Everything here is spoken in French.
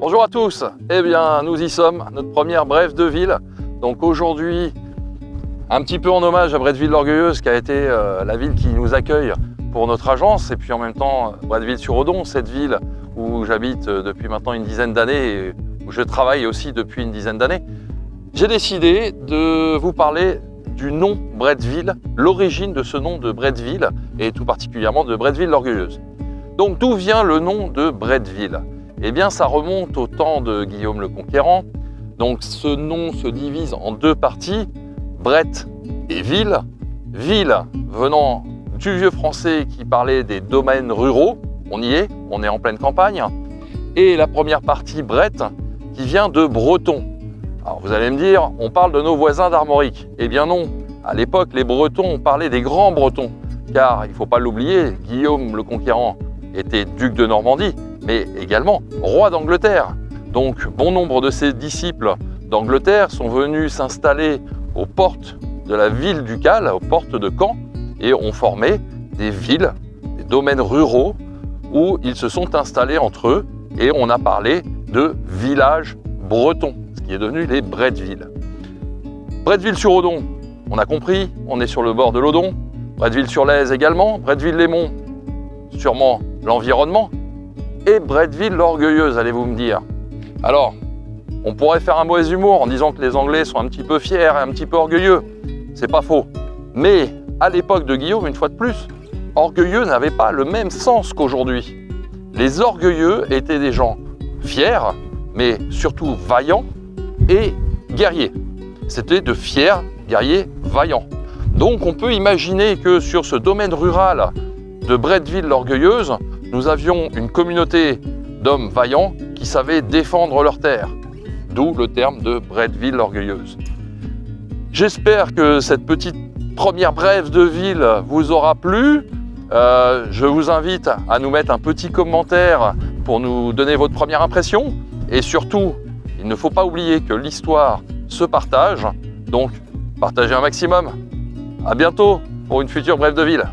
Bonjour à tous, eh bien nous y sommes, notre première brève de ville. Donc aujourd'hui, un petit peu en hommage à Bretteville-l'Orgueilleuse qui a été la ville qui nous accueille pour notre agence, et puis en même temps Bretteville-sur-Odon, cette ville où j'habite depuis maintenant une dizaine d'années et où je travaille aussi depuis une dizaine d'années. J'ai décidé de vous parler du nom Bretteville, l'origine de ce nom de Bretteville et tout particulièrement de Bretteville-l'Orgueilleuse. Donc d'où vient le nom de Bretteville? Eh bien, ça remonte au temps de Guillaume le Conquérant. Donc, ce nom se divise en deux parties, Brett et Ville. Ville venant du vieux français qui parlait des domaines ruraux. On y est, on est en pleine campagne. Et la première partie, Brett, qui vient de breton. Alors, vous allez me dire, on parle de nos voisins d'Armorique. Eh bien non, à l'époque, les Bretons parlaient des grands Bretons. Car, il ne faut pas l'oublier, Guillaume le Conquérant était duc de Normandie, mais également roi d'Angleterre. Donc bon nombre de ses disciples d'Angleterre sont venus s'installer aux portes de la ville ducale, aux portes de Caen, et ont formé des villes, des domaines ruraux où ils se sont installés entre eux, et on a parlé de villages bretons, ce qui est devenu les Bretteville. Bretteville-sur-Odon, on a compris, on est sur le bord de l'Odon. Bretteville-sur-Lèze également, Bretteville-les-Monts, sûrement l'environnement, et Bretteville-l'Orgueilleuse, allez-vous me dire. Alors, on pourrait faire un mauvais humour en disant que les Anglais sont un petit peu fiers et un petit peu orgueilleux. C'est pas faux. Mais à l'époque de Guillaume, une fois de plus, orgueilleux n'avait pas le même sens qu'aujourd'hui. Les orgueilleux étaient des gens fiers, mais surtout vaillants et guerriers. C'était de fiers guerriers vaillants. Donc on peut imaginer que sur ce domaine rural de Bretteville-l'Orgueilleuse, nous avions une communauté d'hommes vaillants qui savaient défendre leur terre, d'où le terme de Bretteville-l'Orgueilleuse. J'espère que cette petite première brève de ville vous aura plu. Je vous invite à nous mettre un petit commentaire pour nous donner votre première impression. Et surtout, il ne faut pas oublier que l'histoire se partage, donc partagez un maximum. À bientôt pour une future brève de ville.